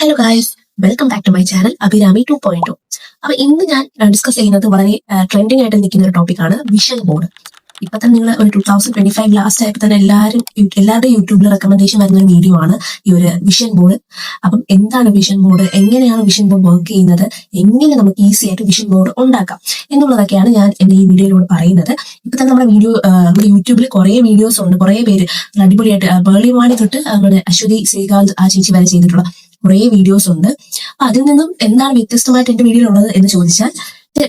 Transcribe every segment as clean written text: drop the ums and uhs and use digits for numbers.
Hello guys, welcome back to my channel Abhirami 2.0. അപ്പൊ ഇന്ന് ഞാൻ ഡിസ്കസ് ചെയ്യുന്നത് വളരെ ട്രെൻഡിങ് ആയിട്ട് നിൽക്കുന്ന ഒരു ടോപ്പിക്കാണ് വിഷൻ ബോർഡ്. ഇപ്പൊ തന്നെ നിങ്ങൾ ഒരു 2025 ലാസ്റ്റ് ആയപ്പോൾ തന്നെ എല്ലാവരുടെയും യൂട്യൂബിൽ റെക്കമെൻഡേഷൻ വരുന്ന ഒരു വീഡിയോ ആണ് ഈ ഒരു വിഷൻ ബോർഡ്. അപ്പം എന്താണ് വിഷൻ ബോർഡ്, എങ്ങനെയാണ് വിഷൻ ബോർഡ് വർക്ക് ചെയ്യുന്നത്, എങ്ങനെ നമുക്ക് ഈസി ആയിട്ട് വിഷൻ ബോർഡ് ഉണ്ടാക്കാം എന്നുള്ളതൊക്കെയാണ് ഞാൻ എന്റെ ഈ വീഡിയോയിലൂടെ പറയുന്നത്. ഇപ്പൊ തന്നെ നമ്മുടെ യൂട്യൂബിൽ കുറെ വീഡിയോസ് ഉണ്ട്, കുറെ പേര് അടിപൊളിയായിട്ട് പേർളിമാണി തൊട്ട് നമ്മുടെ അശ്വതി ശ്രീകാന്ത് ആ ചേച്ചി വരെ ചെയ്തിട്ടുള്ള കുറേ വീഡിയോസ് ഉണ്ട്. അപ്പൊ അതിൽ നിന്നും എന്താണ് വ്യത്യസ്തമായിട്ട് എന്റെ വീഡിയോയിൽ ഉള്ളത് എന്ന് ചോദിച്ചാൽ,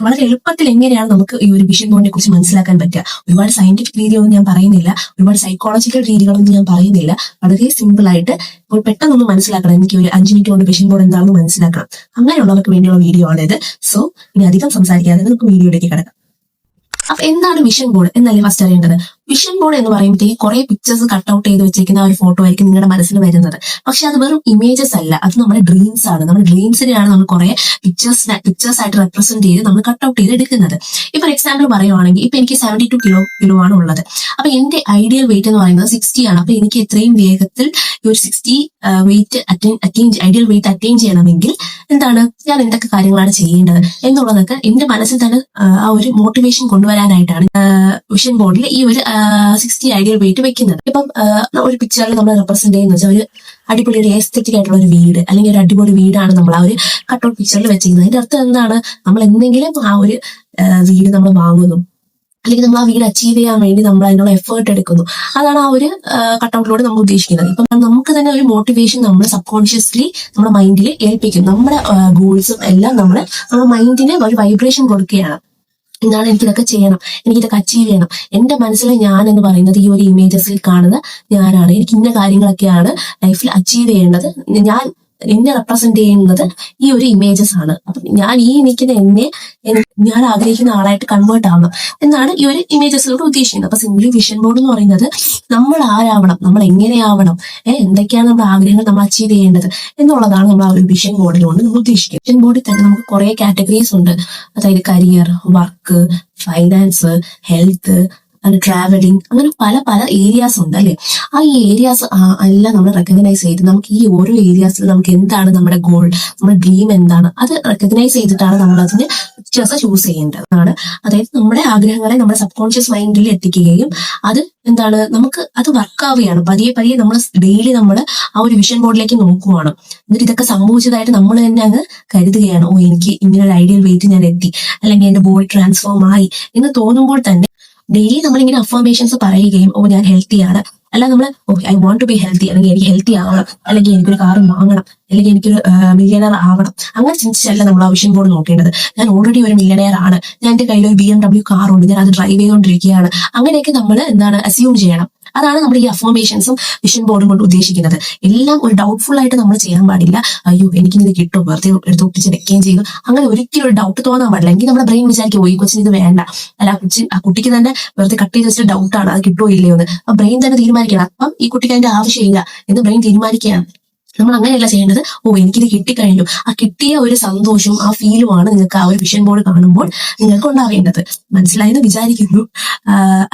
വളരെ എളുപ്പത്തിൽ എങ്ങനെയാണ് നമുക്ക് ഈ ഒരു വിഷൻ ബോർഡിനെ കുറിച്ച് മനസ്സിലാക്കാൻ പറ്റുക. ഒരുപാട് സയന്റിഫിക് രീതിയൊന്നും ഞാൻ പറയുന്നില്ല, ഒരുപാട് സൈക്കോളജിക്കൽ രീതികളൊന്നും ഞാൻ പറയുന്നില്ല. വളരെ സിമ്പിൾ ആയിട്ട് ഇപ്പോൾ പെട്ടെന്നൊന്ന് മനസ്സിലാക്കണം, എനിക്ക് ഒരു 5 മിനിറ്റ് കൊണ്ട് വിഷൻ ബോർഡ് എന്താണെന്ന് മനസ്സിലാക്കണം. അങ്ങനെയുള്ളവർക്ക് വേണ്ടിയുള്ള വീഡിയോ ആണിത്. സോ ഇനി അധികം സംസാരിക്കാതെ നമുക്ക് വീഡിയോയിലേക്ക് കിടക്കാം. അപ്പൊ എന്താണ് വിഷൻ ബോർഡ് എന്നല്ലേ ഫസ്റ്റ് അറിയേണ്ടത്. വിഷൻ ബോർഡ് എന്ന് പറയുമ്പോഴത്തേക്ക് കുറെ പിക്ചേഴ്സ് കട്ട് ഔട്ട് ചെയ്ത് വെച്ചിരിക്കുന്ന ഒരു ഫോട്ടോ ആയിരിക്കും നിങ്ങളുടെ മനസ്സിൽ വരുന്നത്. പക്ഷെ അത് വെറും ഇമേജസ് അല്ല, അത് നമ്മുടെ ഡ്രീംസ് ആണ്. നമ്മുടെ ഡ്രീംസിനെയാണ് നമ്മൾ കുറെ പിക്ചേഴ്സ് ആയിട്ട് റെപ്രസെന്റ് ചെയ്ത് നമ്മൾ കട്ട് ഔട്ട് ചെയ്ത് എടുക്കുന്നത്. ഇപ്പൊ എക്സാമ്പിൾ പറയുവാണെങ്കിൽ, ഇപ്പൊ എനിക്ക് 72 കിലോ ആണ് ഉള്ളത്. അപ്പൊ എന്റെ ഐഡിയൽ വെയിറ്റ് എന്ന് പറയുന്നത് 60 ആണ്. അപ്പൊ എനിക്ക് എത്രയും വേഗത്തിൽ ഈ ഒരു 60 വെയിറ്റ് ഐഡിയൽ വെയിറ്റ് അറ്റൈൻ ചെയ്യണമെങ്കിൽ എന്താണ്, ഞാൻ എന്തൊക്കെ കാര്യങ്ങളാണ് ചെയ്യേണ്ടത് എന്നുള്ളതൊക്കെ എന്റെ മനസ്സിൽ തന്നെ ആ ഒരു മോട്ടിവേഷൻ കൊണ്ടുവരാനായിട്ടാണ് വിഷൻ ബോർഡിൽ ഈ ഒരു 60 ഐഡിയൽ വെയിറ്റ് വെക്കുന്നത്. ഇപ്പം ഒരു പിക്ചറിൽ നമ്മൾ റെപ്രസെന്റ് ചെയ്യുന്ന വെച്ചാൽ ഒരു അടിപൊളി ഒരു എസ്തെറ്റിക് ആയിട്ടുള്ള ഒരു വീട്, അല്ലെങ്കിൽ ഒരു അടിപൊളി വീടാണ് നമ്മൾ ആ ഒരു കട്ടൗട്ട് പിക്ചറിൽ വെച്ചിരിക്കുന്നത്. അതിന്റെ അർത്ഥം എന്താണ്, നമ്മൾ എന്തെങ്കിലും ആ ഒരു വീട് നമ്മൾ വാങ്ങുന്നു, അല്ലെങ്കിൽ നമ്മൾ ആ വീട് അച്ചീവ് ചെയ്യാൻ വേണ്ടി നമ്മൾ അതിനുള്ള എഫേർട്ട് എടുക്കുന്നു. അതാണ് ആ ഒരു കട്ടൗട്ടിലൂടെ നമ്മൾ ഉദ്ദേശിക്കുന്നത്. ഇപ്പം നമുക്ക് തന്നെ ഒരു മോട്ടിവേഷൻ നമ്മൾ സബ് കോൺഷ്യസ്ലി നമ്മുടെ മൈൻഡിൽ ഏൽപ്പിക്കും. നമ്മുടെ ഗോൾസും എല്ലാം നമ്മുടെ മൈൻഡിന് ഒരു വൈബ്രേഷൻ കൊടുക്കുകയാണ്. എന്താണ്, എനിക്കിതൊക്കെ ചെയ്യണം, എനിക്കിതൊക്കെ അച്ചീവ് ചെയ്യണം. എന്റെ മനസ്സിലെ ഞാൻ എന്ന് പറയുന്നത് ഈ ഒരു ഇമേജസിൽ കാണുന്ന ഞാനാണ്. എനിക്ക് ഇന്ന കാര്യങ്ങളൊക്കെയാണ് ലൈഫിൽ അച്ചീവ് ചെയ്യേണ്ടത്. എന്നെ റെപ്രസെന്റ് ചെയ്യുന്നത് ഈ ഒരു ഇമേജസ് ആണ്. അപ്പൊ ഞാൻ ഈ നിൽക്കുന്ന ഞാൻ ആഗ്രഹിക്കുന്ന ആളായിട്ട് കൺവേർട്ട് ആവണം എന്നാണ് ഈ ഒരു ഇമേജസിലൂടെ ഉദ്ദേശിക്കുന്നത്. അപ്പൊ സിംപ്ലി വിഷൻ ബോർഡ് എന്ന് പറയുന്നത് നമ്മൾ ആരാവണം, നമ്മൾ എങ്ങനെയാവണം, എന്തൊക്കെയാണ് നമ്മുടെ ആഗ്രഹങ്ങൾ നമ്മൾ അച്ചീവ് ചെയ്യേണ്ടത് എന്നുള്ളതാണ് നമ്മൾ ആ ഒരു വിഷൻ ബോർഡിലുകൊണ്ട് നമ്മൾ ഉദ്ദേശിക്കുന്നത്. വിഷൻ ബോർഡിൽ തന്നെ നമുക്ക് കുറെ കാറ്റഗറീസ് ഉണ്ട്. അതായത് career, work, finance, health, travelling, അങ്ങനെ പല പല ഏരിയാസ് ഉണ്ട് അല്ലെ. ആ ഈ ഏരിയാസ് എല്ലാം നമ്മൾ റെക്കഗ്നൈസ് ചെയ്ത് നമുക്ക് ഈ ഓരോ ഏരിയാസിൽ നമുക്ക് എന്താണ് നമ്മുടെ ഗോൾ, നമ്മുടെ ഡ്രീം എന്താണ്, അത് റെക്കഗ്നൈസ് ചെയ്തിട്ടാണ് നമ്മൾ അതിന് പിക്ചേഴ്സ് ചൂസ് ചെയ്യേണ്ടതാണ്. അതായത് നമ്മുടെ ആഗ്രഹങ്ങളെ നമ്മുടെ സബ് കോൺഷ്യസ് മൈൻഡിൽ എത്തിക്കുകയും അത് എന്താണ്, നമുക്ക് അത് വർക്കാവുകയാണ്. പതിയെ പതിയെ നമ്മൾ ഡെയിലി നമ്മൾ ആ ഒരു വിഷൻ ബോർഡിലേക്ക് നോക്കുവാണ്. എന്നിട്ട് ഇതൊക്കെ സംഭവിച്ചതായിട്ട് നമ്മൾ തന്നെ അങ്ങ് കരുതുകയാണ്. ഓ, എനിക്ക് ഇങ്ങനെ ഒരു ഐഡിയൽ വെയിറ്റ് ഞാൻ എത്തി, അല്ലെങ്കിൽ എന്റെ ബോഡി ട്രാൻസ്ഫോം ആയി എന്ന് തോന്നുമ്പോൾ തന്നെ ഡെയിലി നമ്മളിങ്ങനെ അഫർമേഷൻസ് പറയുകയും, ഓ ഞാൻ ഹെൽത്തിയാണ്, അല്ല നമ്മൾ I want to be healthy, അല്ലെങ്കിൽ എനിക്ക് ഹെൽത്തി ആവണം, അല്ലെങ്കിൽ എനിക്കൊരു കാർ വാങ്ങണം, അല്ലെങ്കിൽ എനിക്കൊരു മില്യണയർ ആവണം, അങ്ങനെ ചിന്തിച്ചല്ല നമ്മൾ ആ വിഷൻ ബോർഡ് നോക്കേണ്ടത്. ഞാൻ ഓൾറെഡി ഒരു മില്യണയർ ആണ്, ഞാൻ എന്റെ കയ്യിൽ ഒരു BMW കാറുണ്ട്, ഞാൻ അത് ഡ്രൈവ് ചെയ്തുകൊണ്ടിരിക്കുകയാണ്, അങ്ങനെയൊക്കെ നമ്മൾ എന്താണ് അസ്യൂം ചെയ്യണം. അതാണ് നമ്മൾ ഈ അഫർമേഷൻസും വിഷൻ ബോർഡും കൊണ്ട് ഉദ്ദേശിക്കുന്നത്. എല്ലാം ഒരു ഡൗട്ട്ഫുൾ ആയിട്ട് നമ്മൾ ചെയ്യാൻ പാടില്ല. അയ്യോ എനിക്കിത് കിട്ടും, വെറുതെ എടുത്ത് ഒപ്പിച്ച് വെക്കുകയും ചെയ്തു, അങ്ങനെ ഒരിക്കലും ഒരു ഡൗട്ട് തോന്നാൻ പാടില്ല. എങ്കിൽ നമ്മുടെ ബ്രെയിൻ വിചാരിക്കും, ഓ ഈ കൊച്ചിന് ഇത് വേണ്ട, അല്ല ആ കുട്ടിക്ക് തന്നെ വെറുതെ കട്ട് ചെയ്ത് വെച്ചിട്ട് ഡൗട്ടാണ്, അത് കിട്ടുമോ ഇല്ലയോ എന്ന്. ആ ബ്രെയിൻ തന്നെ തീരുമാനിക്കണം, അപ്പം ഈ കുട്ടിക്ക് അതിന്റെ ആവശ്യമില്ല എന്ന് ബ്രെയിൻ തീരുമാനിക്കുകയാണ്. നമ്മൾ അങ്ങനെയല്ല ചെയ്യേണ്ടത്. ഓ എനിക്കിത് കിട്ടിക്കഴിഞ്ഞു, ആ കിട്ടിയ ഒരു സന്തോഷവും ആ ഫീലുമാണ് നിങ്ങൾക്ക് ആ ഒരു വിഷൻ ബോർഡ് കാണുമ്പോൾ നിങ്ങൾക്ക് ഉണ്ടാവേണ്ടത്. മനസ്സിലായെന്ന് വിചാരിക്കുന്നു.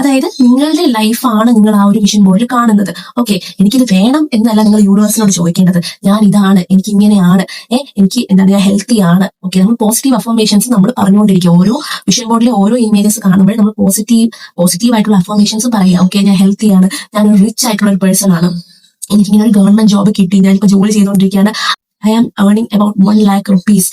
അതായത് നിങ്ങളുടെ ലൈഫാണ് നിങ്ങൾ ആ ഒരു വിഷൻ ബോർഡിൽ കാണുന്നത്. ഓക്കെ, എനിക്കിത് വേണം എന്നല്ല നിങ്ങൾ യൂണിവേഴ്സിനോട് ചോദിക്കേണ്ടത്. ഞാൻ ഇതാണ്, എനിക്ക് ഇങ്ങനെയാണ്, എനിക്ക് എന്താണ്, ഞാൻ ഹെൽത്തി ആണ്. ഓക്കെ, നമ്മൾ പോസിറ്റീവ് അഫർമേഷൻസ് നമ്മൾ പറഞ്ഞുകൊണ്ടിരിക്കുക. ഓരോ വിഷൻ ബോർഡിലെ ഓരോ ഇമേജസ് കാണുമ്പോൾ നമ്മൾ പോസിറ്റീവ് ആയിട്ടുള്ള അഫർമേഷൻസ് പറയുക. ഓക്കെ, ഞാൻ ഹെൽത്തി ആണ്, ഞാനൊരു റിച്ച് ആയിട്ടുള്ള ഒരു പേഴ്സൺ ആണ്, എനിക്കിങ്ങനെ ഒരു ഗവൺമെന്റ് ജോബ് കിട്ടി, ഞാനിപ്പോ ജോലി ചെയ്തുകൊണ്ടിരിക്കുകയാണ്, I am earning about 1 lakh rupees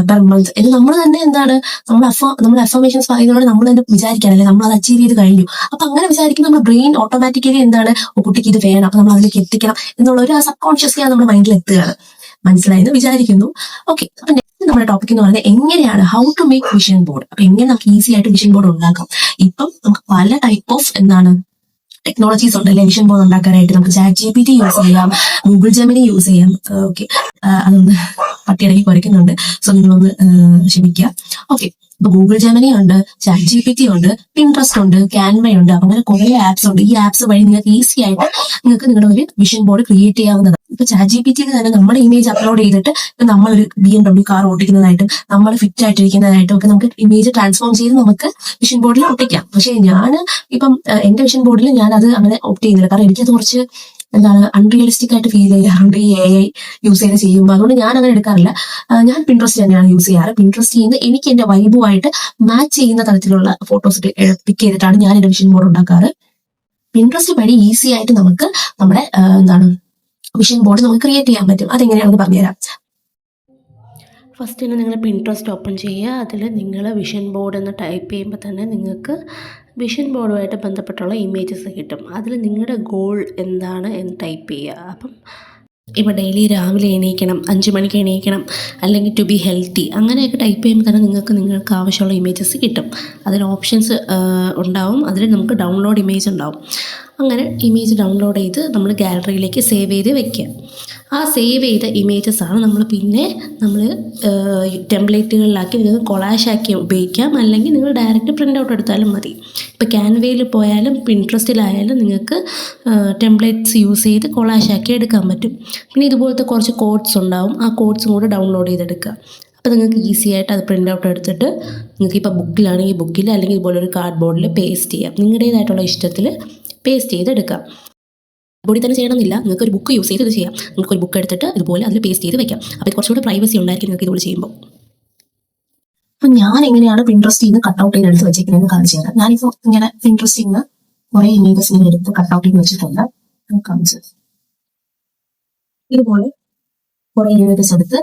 per month എന്ന് നമ്മൾ തന്നെ എന്താണ്, നമ്മുടെ അഫർമേഷൻസ് പറയുന്നതോടെ നമ്മൾ തന്നെ വിചാരിക്കാനല്ലേ നമ്മൾ അത് അച്ചീവ് ചെയ്ത് കഴിഞ്ഞു. അപ്പൊ അങ്ങനെ വിചാരിക്കുന്ന നമ്മുടെ ബ്രെയിൻ ഓട്ടോമാറ്റിക്കലി എന്താണ്, കുട്ടിക്ക് ഇത് വേണം, അപ്പൊ നമ്മൾ അതിലേക്ക് എത്തിക്കണം എന്നുള്ള ഒരു സബ് കോൺഷ്യസ്ലി നമ്മുടെ മൈൻഡിൽ എത്തുകയാണ്. മനസ്സിലായെന്ന് വിചാരിക്കുന്നു. ഓക്കെ, അപ്പൊ നെക്സ്റ്റ് നമ്മുടെ ടോപ്പിക് എന്ന് പറയുന്നത് എങ്ങനെയാണ് how to make vision board. അപ്പൊ എങ്ങനെ നമുക്ക് ഈസി ആയിട്ട് വിഷൻ ബോർഡ് ഉണ്ടാക്കാം. ഇപ്പം നമുക്ക് പല ടൈപ്പ് ഓഫ് ടെക്നോളജീസ് ഉണ്ടല്ലേ വിഷൻ ബോർഡ് ഉണ്ടാക്കാനായിട്ട്. നമുക്ക് ChatGPT യൂസ് ചെയ്യാം, ഗൂഗിൾ ജെമിനി യൂസ് ചെയ്യാം. ഓക്കെ, അതൊന്ന് പട്ടിയിടയ്ക്ക് കുറയ്ക്കുന്നുണ്ട്, സോ നിങ്ങളൊന്ന് ക്ഷമിക്കുക. ഓക്കെ, ഇപ്പൊ ഗൂഗിൾ ജെമിനി ഉണ്ട്, ChatGPT ഉണ്ട്, പിൻട്രസ്റ്റ് ഉണ്ട്, ക്യാൻവ ഉണ്ട്, അപ്പൊ അങ്ങനെ കുറെ ആപ്സ് ഉണ്ട്. ഈ ആപ്സ് വഴി നിങ്ങൾക്ക് ഈസി ആയിട്ട് നിങ്ങൾക്ക് നിങ്ങളുടെ ഒരു വിഷൻ ബോർഡ് ക്രിയേറ്റ് ചെയ്യാവുന്നതാണ്. ഇപ്പൊ ChatGPT തന്നെ നമ്മുടെ ഇമേജ് അപ്ലോഡ് ചെയ്തിട്ട് ഇപ്പൊ നമ്മളൊരു BMW കാർ ഓടിക്കുന്നതായിട്ടും നമ്മൾ ഫിറ്റ് ആയിട്ടിരിക്കുന്നതായിട്ടും ഒക്കെ നമുക്ക് ഇമേജ് ട്രാൻസ്ഫോം ചെയ്ത് നമുക്ക് വിഷൻ ബോർഡിൽ ഒട്ടിക്കാം. പക്ഷെ ഞാൻ ഇപ്പം എന്റെ വിഷൻ ബോർഡിൽ ഞാൻ അത് അങ്ങനെ ഓപ്റ്റ് ചെയ്യുന്നില്ല. കാരണം എനിക്കത് കുറച്ച് എന്താണ് അൺറിയലിസ്റ്റിക് ആയിട്ട് ഫീൽ ചെയ്യാറുണ്ട് ഈ AI യൂസ് ചെയ്ത് ചെയ്യുമ്പോൾ. അതുകൊണ്ട് ഞാൻ അങ്ങനെ എടുക്കാറില്ല. ഞാൻ പിൻട്രസ്റ്റ് തന്നെയാണ് യൂസ് ചെയ്യാറ്. പിൻട്രസ്റ്റ് ചെയ്യുന്നത് എനിക്ക് എന്റെ വൈബുമായിട്ട് മാച്ച് ചെയ്യുന്ന തരത്തിലുള്ള ഫോട്ടോസ് പിക്ക് ചെയ്തിട്ടാണ് ഞാൻ എന്റെ വിഷൻ ബോർഡ് ഉണ്ടാക്കാറ്. പിൻട്രസ്റ്റ് വഴി ഈസി ആയിട്ട് നമുക്ക് നമ്മുടെ എന്താണ് വിഷൻ ബോർഡ് നമുക്ക് ക്രിയേറ്റ് ചെയ്യാൻ പറ്റും. അതെങ്ങനെയാണെന്ന് പറഞ്ഞുതരാം. ഫസ്റ്റ് തന്നെ നിങ്ങൾ പിൻട്രസ്റ്റ് ഓപ്പൺ ചെയ്യുക. അതിൽ നിങ്ങൾ വിഷൻ ബോർഡ് എന്ന് ടൈപ്പ് ചെയ്യുമ്പോൾ തന്നെ നിങ്ങൾക്ക് വിഷൻ ബോർഡുമായിട്ട് ബന്ധപ്പെട്ടുള്ള ഇമേജസ് കിട്ടും. അതിൽ നിങ്ങളുടെ ഗോൾ എന്താണ് എന്ന് ടൈപ്പ് ചെയ്യുക. അപ്പം ഇപ്പോൾ ഡെയിലി രാവിലെ എണീക്കണം, 5 മണിക്ക് എണീക്കണം, അല്ലെങ്കിൽ ടു ബി ഹെൽത്തി, അങ്ങനെയൊക്കെ ടൈപ്പ് ചെയ്യുമ്പോൾ തന്നെ നിങ്ങൾക്ക് ആവശ്യമുള്ള ഇമേജസ് കിട്ടും. അതിൽ ഓപ്ഷൻസ് ഉണ്ടാവും. അതിൽ നമുക്ക് ഡൗൺലോഡ് ഇമേജ് ഉണ്ടാവും. അങ്ങനെ ഇമേജ് ഡൗൺലോഡ് ചെയ്ത് നമ്മൾ ഗാലറിയിലേക്ക് സേവ് ചെയ്ത് വെക്കുക. ആ സേവ് ചെയ്ത ഇമേജസാണ് നമ്മൾ ടെംപ്ലേറ്റുകളിലാക്കി നിങ്ങൾക്ക് കൊളാഷാക്കി ഉപയോഗിക്കാം. അല്ലെങ്കിൽ നിങ്ങൾ ഡയറക്റ്റ് പ്രിൻ്റ് ഔട്ട് എടുത്താലും മതി. ഇപ്പോൾ ക്യാൻവയിൽ പോയാലും പിൻട്രസ്റ്റിലായാലും നിങ്ങൾക്ക് ടെംപ്ലേറ്റ്സ് യൂസ് ചെയ്ത് കൊളാഷാക്കി എടുക്കാൻ പറ്റും. പിന്നെ ഇതുപോലത്തെ കുറച്ച് കോഡ്സ് ഉണ്ടാവും. ആ കോഡ്സും കൂടെ ഡൗൺലോഡ് ചെയ്തെടുക്കുക. അപ്പോൾ നിങ്ങൾക്ക് ഈസി ആയിട്ട് അത് പ്രിൻ്റ് ഔട്ട് എടുത്തിട്ട് നിങ്ങൾക്ക് ഇപ്പോൾ ബുക്കിലാണെങ്കിൽ ബുക്കിൽ, അല്ലെങ്കിൽ ഇതുപോലെ ഒരു കാർഡ് ബോർഡിൽ പേസ്റ്റ് ചെയ്യാം. നിങ്ങളുടേതായിട്ടുള്ള ഇഷ്ടത്തിൽ പേസ്റ്റ് ചെയ്തെടുക്കാം. ബോഡി തന്നെ ചെയ്യണമെന്നില്ല. നിങ്ങൾക്ക് ഒരു ബുക്ക് യൂസ് ചെയ്ത് ഇത് ചെയ്യാം. നിങ്ങൾക്ക് ഒരു ബുക്ക് എടുത്തിട്ട് ഇതുപോലെ അതിൽ പേസ്റ്റ് ചെയ്ത് വെക്കാം. അപ്പോൾ കുറച്ചുകൂടെ പ്രൈവസി ഉണ്ടായിരിക്കും നിങ്ങൾക്ക് ഇതുപോലെ ചെയ്യുമ്പോൾ. അപ്പൊ ഞാൻ എങ്ങനെയാണ് പിൻട്രസ്റ്റ് നിന്ന് കട്ട് ഔട്ട് ചെയ്ത് എടുത്ത് വെച്ചേക്കുന്നത് കാണിച്ചു തരാം. ഞാനിപ്പോ ഇങ്ങനെ പിൻട്രസ്റ്റ് നിന്ന് കുറെ ഇമേജസ് ഇങ്ങനെ എടുത്ത് കട്ട് ഔട്ട് ചെയ്ത് വെച്ചിട്ടുണ്ട്. കാണിച്ചു ഇതുപോലെ കുറെ ഇമേജസ് എടുത്ത്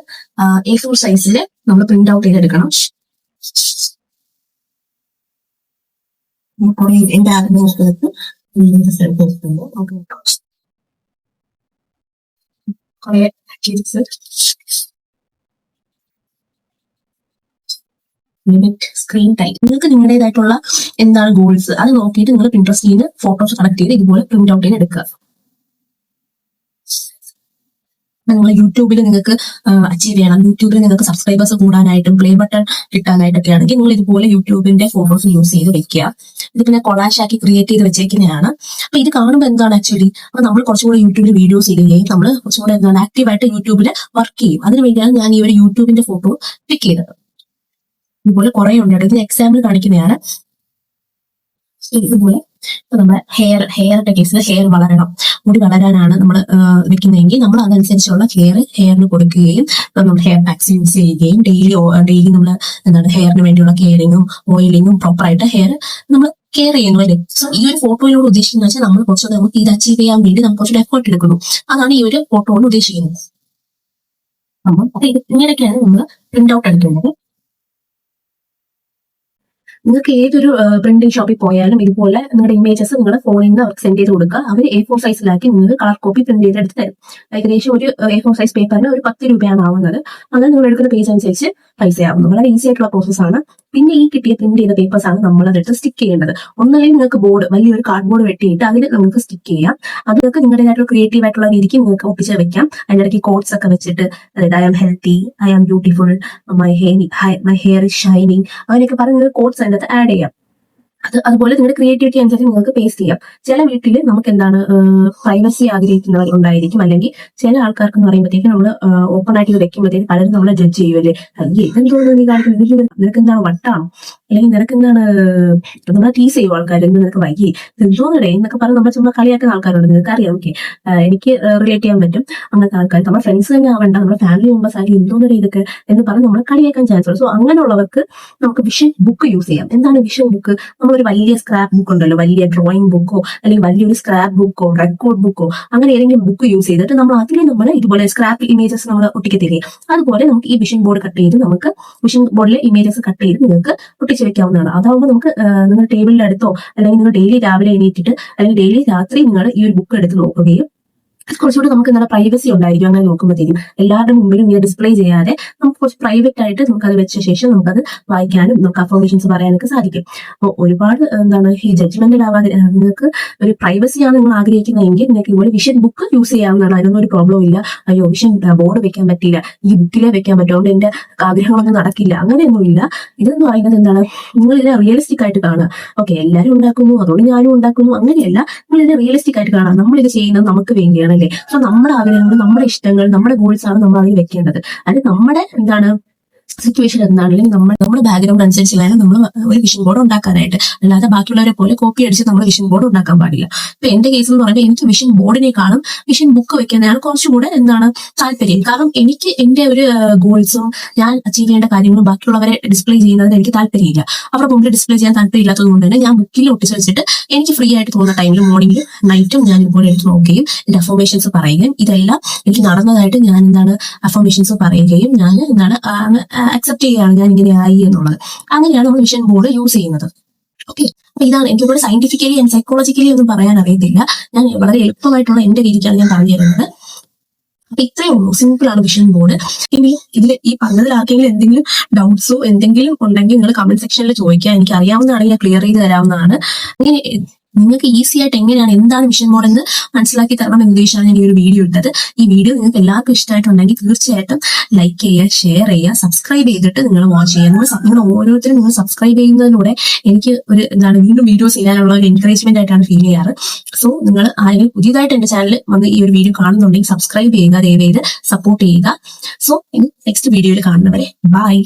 A4 സൈസിൽ നമ്മൾ പ്രിന്റ് ഔട്ട് ചെയ്തെടുക്കണം. കുറെ എന്റെ ആഗ്രഹങ്ങൾക്ക് ഇമേജസ് എടുത്ത് വെച്ചിട്ടുണ്ട്. കുറെ സ്ക്രീൻ ടൈം. നിങ്ങൾക്ക് നിങ്ങളുടേതായിട്ടുള്ള എന്താണ് ഗോൾസ് അത് നോക്കിയിട്ട് നിങ്ങൾ പിൻട്രസ്റ്റ് ചെയ്ത് ഫോട്ടോസ് കളക്ട് ചെയ്ത് ഇതുപോലെ പ്രിന്റ് ഔട്ട് ചെയ്ത് എടുക്കുക. നിങ്ങൾ യൂട്യൂബിൽ നിങ്ങൾക്ക് അച്ചീവ് ചെയ്യണം, യൂട്യൂബിൽ നിങ്ങൾക്ക് സബ്സ്ക്രൈബേഴ്സ് കൂടാനായിട്ടും പ്ലേ ബട്ടൺ കിട്ടാനായിട്ടൊക്കെ ആണെങ്കിൽ നിങ്ങൾ ഇതുപോലെ യൂട്യൂബിന്റെ ഫോട്ടോസ് യൂസ് ചെയ്ത് വെക്കുക. ഇത് പിന്നെ കൊളാഷ് ആക്കി ക്രിയേറ്റ് ചെയ്ത് വെച്ചേക്കുന്നതാണ്. അപ്പൊ ഇത് കാണുമ്പോൾ എന്താണ് ആക്ച്വലി, അപ്പൊ നമ്മൾ കുറച്ചുകൂടെ യൂട്യൂബിൽ വീഡിയോസ് ഇടുകയും നമ്മൾ കുറച്ചുകൂടെ എന്താണ് ആക്റ്റീവായിട്ട് യൂട്യൂബിൽ വർക്ക് ചെയ്യും. അതിനു വേണ്ടിയാണ് ഞാൻ ഈ ഒരു യൂട്യൂബിന്റെ ഫോട്ടോ പിക്ക് ചെയ്തത്. ഇതുപോലെ കുറെ ഉണ്ട്. ഇതിന് എക്സാമ്പിൾ കാണിക്കുന്നതാണ്. ഇതുപോലെ നമ്മുടെ ഹെയറിന്റെ കേസിൽ ഹെയർ വളരണം, മുടി വളരാനാണ് നമ്മൾ വെക്കുന്നതെങ്കിൽ നമ്മൾ അതനുസരിച്ചുള്ള ഹെയറിന് കൊടുക്കുകയും നമ്മൾ ഹെയർ പാക്സ് യൂസ് ചെയ്യുകയും ഡെയിലി നമ്മൾ എന്താണ് ഹെയറിന് വേണ്ടിയുള്ള കെയറിങ്ങും ഓയിലിങ്ങും പ്രോപ്പറായിട്ട് ഹെയർ നമ്മൾ കെയർ ചെയ്യുന്നു അല്ലേ. സോ ഈ ഒരു ഫോട്ടോയിലൂടെ ഉദ്ദേശിക്കുന്നത് വെച്ചാൽ നമ്മൾ കുറച്ചുകൂടെ നമുക്ക് ഇത് അച്ചീവ് ചെയ്യാൻ വേണ്ടി നമുക്ക് കുറച്ചുകൂടെ എഫേർട്ട് എടുക്കുന്നു. അതാണ് ഈ ഒരു ഫോട്ടോ കൊണ്ട് ഉദ്ദേശിക്കുന്നത്. അപ്പൊ ഇത് ഇങ്ങനെയൊക്കെയാണ് നമ്മൾ പ്രിന്റ് ഔട്ട് എടുക്കേണ്ടത്. നിങ്ങൾക്ക് ഏതൊരു പ്രിന്റിംഗ് ഷോപ്പിൽ പോയാലും ഇതുപോലെ നിങ്ങളുടെ ഇമേജസ് നിങ്ങളുടെ ഫോണിൽ നിന്ന് അവർക്ക് സെൻഡ് ചെയ്ത് കൊടുക്കുക. അവർ A4 സൈസിലാക്കി നിങ്ങൾക്ക് കളർ കോപ്പി പ്രിന്റ് ചെയ്ത് എടുത്ത് തരും. ഏകദേശം ഒരു A4 സൈസ് പേപ്പറിന് ഒരു 10 രൂപയാണ് ആവുന്നത്. അങ്ങനെ നിങ്ങൾ എടുക്കുന്ന പേജ് അനുസരിച്ച് പൈസയാവുന്നു. വളരെ ഈസി ആയിട്ടുള്ള പ്രോസസ്സാണ്. പിന്നെ ഈ കിട്ടിയ പ്രിന്റ് ചെയ്ത പേപ്പേഴ്സ് ആണ് നമ്മൾ അതെടുത്ത് സ്റ്റിക്ക് ചെയ്യേണ്ടത്. ഒന്നല്ലെങ്കിൽ നിങ്ങൾക്ക് ബോർഡ്, വലിയൊരു കാർഡ് ബോർഡ് വെട്ടിയിട്ട് അതിൽ നിങ്ങൾക്ക് സ്റ്റിക്ക് ചെയ്യാം. അത് നിങ്ങൾക്ക് നിങ്ങളുടേതായിട്ടുള്ള ക്രിയേറ്റീവ് ആയിട്ടുള്ള രീതിക്ക് നിങ്ങൾക്ക് ഒപ്പിച്ച് വെക്കാം. അതിനിടയ്ക്ക് കോട്ട്സ് ഒക്കെ വെച്ചിട്ട്, അതായത് I am healthy, I am beautiful, my hair is shining, അങ്ങനെയൊക്കെ പറഞ്ഞ് നിങ്ങൾക്ക് കോട്ട്സ് അതിനകത്ത് ആഡ് ചെയ്യാം. അതുപോലെ നിങ്ങളുടെ ക്രിയേറ്റിവിറ്റി അനുസരിച്ച് നിങ്ങൾക്ക് പേസ്റ്റ് ചെയ്യാം. ചില വീട്ടിൽ നമുക്ക് എന്താണ് പ്രൈവസി ആഗ്രഹിക്കുന്നവർ ഉണ്ടായിരിക്കും. അല്ലെങ്കിൽ ചില ആൾക്കാർക്ക് എന്ന് പറയുമ്പോഴത്തേക്ക് നമ്മൾ ഓപ്പൺ ആയിട്ട് ഇത് വെക്കുമ്പോഴത്തേക്ക് പലരും നമ്മളെ ജഡ്ജ് ചെയ്യുമല്ലേ, അയ്യേ ഇതെന്തോന്നു നീ കാണിക്കുന്നത്, നിനക്ക് എന്താണ് വട്ടാണോ, അല്ലെങ്കിൽ നിനക്ക് എന്താണ്, നമ്മളെ ടീസ് ചെയ്യും ആൾക്കാർ, നിനക്ക് വൈകി എന്തോന്നടേ എന്നൊക്കെ പറഞ്ഞ് നമ്മൾ ചുമ്മാ കളിയാക്കുന്ന ആൾക്കാരുണ്ട്. നിങ്ങൾക്ക് അറിയാം, ഓക്കെ, എനിക്ക് റിലേറ്റ് ചെയ്യാൻ പറ്റും. അങ്ങനത്തെ ആൾക്കാർ നമ്മുടെ ഫ്രണ്ട്സ് തന്നെ ആവണ്ട, നമ്മുടെ ഫാമിലി മെമ്പേഴ്സ് ആയി എന്തോന്നടേ ഇതൊക്കെ എന്ന് പറഞ്ഞ് നമ്മൾ കളിയാക്കാൻ ചാൻസ് ഉണ്ട്. സോ അങ്ങനെയുള്ളവർക്ക് നമുക്ക് വിഷൻ ബുക്ക് യൂസ് ചെയ്യാം. എന്താണ് വിഷൻ ബുക്ക്? നമ്മളൊരു വലിയ സ്ക്രാപ്പ് ബുക്ക് ഉണ്ടല്ലോ, വലിയ ഡ്രോയിങ് ബുക്കോ അല്ലെങ്കിൽ വലിയൊരു സ്ക്രാപ്പ് ബുക്കോ റെക്കോർഡ് ബുക്കോ അങ്ങനെ ഏതെങ്കിലും ബുക്ക് യൂസ് ചെയ്തിട്ട് നമ്മൾ അതിൽ നമ്മൾ ഇതുപോലെ സ്ക്രാപ്പ് ഇമേജസ് നമ്മൾ ഒട്ടിക്കത്തില്ലേ, അതുപോലെ നമുക്ക് ഈ വിഷൻ ബോർഡ് കട്ട് ചെയ്ത് നമുക്ക് വിഷൻ ബോർഡിലെ ഇമേജസ് കട്ട് ചെയ്ത് നിങ്ങൾക്ക് ഒട്ടിച്ച് വെക്കാവുന്നതാണ്. അതാവുമ്പോൾ നമുക്ക് നിങ്ങൾ ടേബിളിന്റെ അടുത്തോ അല്ലെങ്കിൽ നിങ്ങൾ ഡെയിലി രാവിലെ എണീറ്റിട്ട് അല്ലെങ്കിൽ ഡെയിലി രാത്രി നിങ്ങൾ ഈ ഒരു ബുക്ക് എടുത്ത് നോക്കുകയും കുറച്ചുകൂടി നമുക്ക് നല്ല പ്രൈവസി ഉണ്ടായിരിക്കും. അങ്ങനെ നോക്കുമ്പോഴത്തേക്കും എല്ലാവരുടെ മുമ്പിലും ഇങ്ങനെ ഡിസ്പ്ലേ ചെയ്യാതെ നമുക്ക് കുറച്ച് പ്രൈവറ്റ് ആയിട്ട് നമുക്ക് അത് വെച്ച ശേഷം നമുക്കത് വായിക്കാനും നമുക്ക് അഫർമേഷൻസ് പറയാനൊക്കെ സാധിക്കും. അപ്പോൾ ഒരുപാട് എന്താണ് ഈ ജഡ്ജ്മെന്റൽ ആവാതെ നിങ്ങൾക്ക് ഒരു പ്രൈവസിയാണ് നിങ്ങൾ ആഗ്രഹിക്കുന്നതെങ്കിൽ നിങ്ങൾക്ക് ഇതുപോലെ വിഷൻ ബുക്ക് യൂസ് ചെയ്യാവുന്നതാണ്. അതിനൊന്നും ഒരു പ്രോബ്ലം ഇല്ല. അയ്യോ വിഷൻ ബോർഡ് വെക്കാൻ പറ്റില്ല, ഈ ബുക്കിലേ വെക്കാൻ പറ്റുകൊണ്ട് എന്റെ ആഗ്രഹങ്ങളൊന്നും നടക്കില്ല, അങ്ങനെയൊന്നും ഇല്ല. ഇതെന്ന് പറയുന്നത് എന്താണ്, നിങ്ങൾ ഇതിനെ റിയലിസ്റ്റിക് ആയിട്ട് കാണുക. ഓക്കെ, എല്ലാവരും ഉണ്ടാക്കുന്നു അതുകൊണ്ട് ഞാനും ഉണ്ടാക്കുന്നു, അങ്ങനെയല്ല. നിങ്ങൾ ഇതിനെ റിയലിസ്റ്റിക് ആയിട്ട് കാണാം. നമ്മളിത് ചെയ്യുന്നത് നമുക്ക് വേണ്ടിയാണ്. സോ നമ്മുടെ ആഗ്രഹങ്ങൾ, നമ്മുടെ ഇഷ്ടങ്ങൾ, നമ്മുടെ ഗോൾസ് ആണ് നമ്മൾ അതിൽ വെക്കേണ്ടത്. അത് നമ്മുടെ എന്താണ് സിറ്റുവേഷൻ എന്താണെങ്കിലും നമ്മുടെ ബാക്ക്ഗ്രൗണ്ട് അനുസരിച്ച് വേണം നമ്മൾ ഒരു വിഷൻ ബോർഡ് ഉണ്ടാക്കാനായിട്ട്. അല്ലാതെ ബാക്കിയുള്ളവരെ പോലെ കോപ്പി അടിച്ച് നമ്മൾ വിഷൻ ബോർഡ് ഉണ്ടാക്കാൻ പാടില്ല. ഇപ്പൊ എന്റെ കേസ് എന്ന് പറയുമ്പോൾ എനിക്ക് വിഷൻ ബോർഡിനേക്കാളും വിഷൻ ബുക്ക് വെക്കുന്നതാണ് കുറച്ചുകൂടെ താല്പര്യം. കാരണം എനിക്ക് എന്റെ ഒരു ഗോൾസും ഞാൻ അച്ചീവ് ചെയ്യേണ്ട കാര്യങ്ങളും ബാക്കിയുള്ളവരെ ഡിസ്പ്ലേ ചെയ്യുന്നതിന് എനിക്ക് താല്പര്യമില്ല. അവരുടെ മുമ്പിൽ ഡിസ്പ്ലേ ചെയ്യാൻ താല്പര്യമില്ലാത്തത് കൊണ്ട് തന്നെ ഞാൻ ബുക്കിൽ ഒട്ടിച്ച് വെച്ചിട്ട് എനിക്ക് ഫ്രീ ആയിട്ട് തോന്നുന്ന ടൈമിൽ മോർണിംഗിൽ നൈറ്റും ഞാൻ ഇതുപോലെ എടുത്ത് നോക്കുകയും എന്റെ അഫർമേഷൻസ് പറയുകയും ഇതെല്ലാം എനിക്ക് നടന്നതായിട്ട് ഞാൻ അഫർമേഷൻസ് പറയുകയും ഞാൻ അക്സെപ്റ്റ് ചെയ്യുകയാണ് ഞാൻ ഇങ്ങനെ ആയി എന്നുള്ളത്. അങ്ങനെയാണ് നമ്മൾ വിഷൻ ബോർഡ് യൂസ് ചെയ്യുന്നത്. ഓക്കെ, അപ്പൊ ഇതാണ്. എനിക്കിവിടെ സയന്റിഫിക്കലി ആൻഡ് സൈക്കോളജിക്കലി ഒന്നും പറയാൻ അറിയത്തില്ല. ഞാൻ വളരെ എളുപ്പമായിട്ടുള്ള എന്റെ രീതിക്കാണ് ഞാൻ പറഞ്ഞു തരുന്നത്. അപ്പൊ ഇത്രയേ ഉള്ളൂ, സിമ്പിൾ ആണ് വിഷൻ ബോർഡ്. ഇനി ഇതിൽ ഈ പറഞ്ഞതിൽ ആർക്കെങ്കിലും എന്തെങ്കിലും ഡൗട്ട്സോ എന്തെങ്കിലും ഉണ്ടെങ്കിൽ നിങ്ങൾ കമന്റ് സെക്ഷനിൽ ചോദിക്കുക. എനിക്ക് അറിയാവുന്നതാണെങ്കിൽ ഞാൻ ക്ലിയർ ചെയ്ത് തരാവുന്നതാണ്. അങ്ങനെ നിങ്ങൾക്ക് ഈസി ആയിട്ട് എങ്ങനെയാണ് എന്താണ് വിഷൻ ബോർഡ് എന്ന് മനസ്സിലാക്കി തരണം എന്ന് ഉദ്ദേശിച്ചാണ് ഞാൻ ഈ ഒരു വീഡിയോ ഇട്ടത്. ഈ വീഡിയോ നിങ്ങൾക്ക് എല്ലാവർക്കും ഇഷ്ടമായിട്ടുണ്ടെങ്കിൽ തീർച്ചയായിട്ടും ലൈക്ക് ചെയ്യുക, ഷെയർ ചെയ്യുക, സബ്സ്ക്രൈബ് ചെയ്തിട്ട് നിങ്ങൾ വാച്ച് ചെയ്യുക. നിങ്ങൾ ഓരോരുത്തരും നിങ്ങൾ സബ്സ്ക്രൈബ് ചെയ്യുന്നതിലൂടെ എനിക്ക് ഒരു വീണ്ടും വീഡിയോസ് ചെയ്യാനുള്ള ഒരു എൻകറേജ്മെന്റ് ആയിട്ടാണ് ഫീൽ ചെയ്യാറ്. സോ നിങ്ങൾ ആരെങ്കിലും പുതിയതായിട്ട് എന്റെ ചാനൽ വന്ന് ഈ ഒരു വീഡിയോ കാണുന്നുണ്ടെങ്കിൽ സബ്സ്ക്രൈബ് ചെയ്യുക, ദയവ് ചെയ്ത് സപ്പോർട്ട് ചെയ്യുക. സോ ഇനി നെക്സ്റ്റ് വീഡിയോയിൽ കാണുന്നവരെ ബൈ.